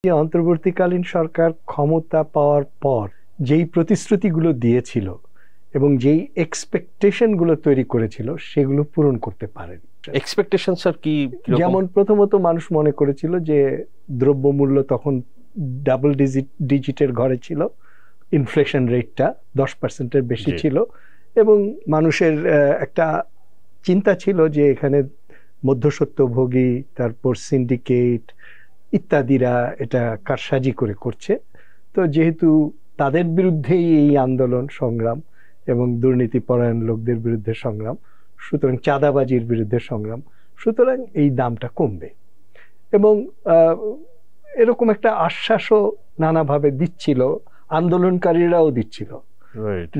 যে অন্তর্বর্তীকালীন সরকার ক্ষমতা পাওয়ার পর যেই প্রতিশ্রুতিগুলো দিয়েছিল এবং যেই এক্সপেকটেশনগুলো তৈরি করেছিল সেগুলো পূরণ করতে পারেন। এক্সপেকটেশন স্যার কি? যেমন প্রথমত মানুষ মনে করেছিল যে দ্রব্যমূল্য তখন ডাবল ডিজিটের ঘরে ছিল, ইনফ্লেশন রেটটা 10%-এর বেশি ছিল এবং মানুষের একটা চিন্তা ছিল যে এখানে মধ্যস্বত্বভোগী, তারপর সিন্ডিকেট ইত্যাদিরা এটা কারসাজি করে করছে। তো যেহেতু তাদের বিরুদ্ধেই এই আন্দোলন সংগ্রাম এবং দুর্নীতিপরায়ণ লোকদের বিরুদ্ধে সংগ্রাম, সুতরাং চাঁদাবাজির বিরুদ্ধে সংগ্রাম, সুতরাং এই দামটা কমবে এবং এরকম একটা আশ্বাসও নানাভাবে দিচ্ছিল, আন্দোলনকারীরাও দিচ্ছিল,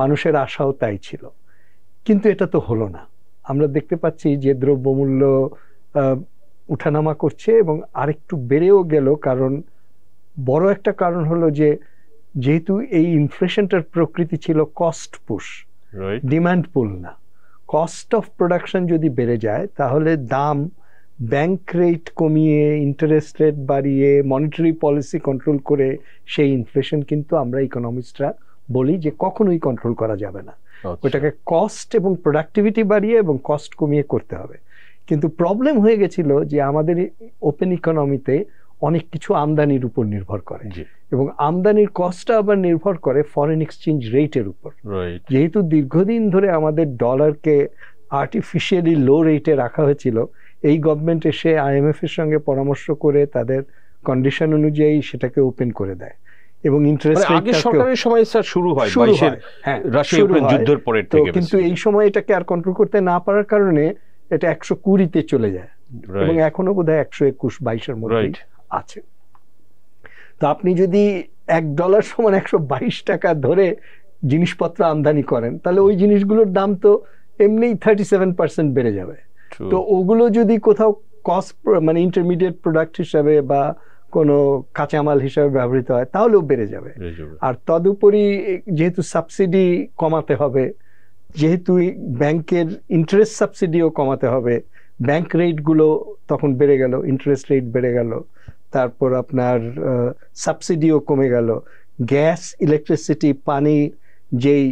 মানুষের আশাও তাই ছিল। কিন্তু এটা তো হলো না। আমরা দেখতে পাচ্ছি যে দ্রব্যমূল্য উঠানামা করছে এবং আরেকটু বেড়েও গেল। কারণ বড় একটা কারণ হলো যে যেহেতু এই ইনফ্লেশনটার প্রকৃতি ছিল কস্ট পুশ, ডিমান্ড পুল না। কস্ট অফ প্রোডাকশন যদি বেড়ে যায় তাহলে দাম, ব্যাংক রেট কমিয়ে, ইন্টারেস্ট রেট বাড়িয়ে, মনিটারি পলিসি কন্ট্রোল করে সেই ইনফ্লেশন কিন্তু আমরা ইকোনমিস্টরা বলি যে কখনোই কন্ট্রোল করা যাবে না। ওটাকে কস্ট এবং প্রোডাক্টিভিটি বাড়িয়ে এবং কস্ট কমিয়ে করতে হবে। কিন্তু প্রবলেম হয়ে গেছিল যে আমাদের ওপেন ইকোনমিতে অনেক কিছু আমদানির উপর নির্ভর করে এবং আমদানির কস্টটা আবার নির্ভর করে ফরেন এক্সচেঞ্জ রেটের উপর। যেহেতু দীর্ঘদিন ধরে আমাদের ডলারকে আর্টিফিশিয়ালি লো রেটে রাখা হয়েছিল, এই গভর্নমেন্ট এসে IMF এর সঙ্গে পরামর্শ করে তাদের কন্ডিশন অনুযায়ী সেটাকে ওপেন করে দেয় এবং ইন্টারেস্ট রেট সরকারের সময় স্যার শুরু হয় রাশিয়া ইউক্রেন যুদ্ধের পরে থেকে। কিন্তু এই সময় এটাকে আর কন্ট্রোল করতে না পারার কারণে এটা 120-তে চলে যায় এবং এখনো বোধহয় 121-22-এর মধ্যে আছে। তো আপনি যদি $1 সমান 122 টাকা ধরে জিনিসপত্র আমদানি করেন তাহলে ওই জিনিসগুলোর দাম তো এমনিই 37% বেড়ে যাবে। তো ওগুলো যদি কোথাও কস্ট মানে ইন্টারমিডিয়েট প্রোডাক্ট হিসাবে বা কোনো কাঁচামাল হিসাবে ব্যবহৃত হয় তাহলেও বেড়ে যাবে। আর তদুপরি যেহেতু সাবসিডি কমাতে হবে, যেহেতু ব্যাংকের ইন্টারেস্ট সাবসিডিও কমাতে হবে, ব্যাংক রেটগুলো তখন বেড়ে গেল, ইন্টারেস্ট রেট বেড়ে গেল, তারপর আপনার সাবসিডিও কমে গেল, গ্যাস, ইলেকট্রিসিটি, পানি যেই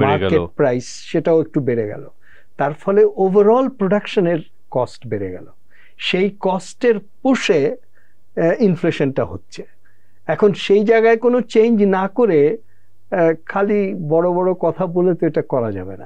মার্কেট প্রাইস সেটাও একটু বেড়ে গেল। তার ফলে ওভারঅল প্রোডাকশনের কস্ট বেড়ে গেল। সেই কস্টের পুশে ইনফ্লেশনটা হচ্ছে। এখন সেই জায়গায় কোনো চেঞ্জ না করে খালি বড় বড় কথা বলে তো এটা করা যাবে না।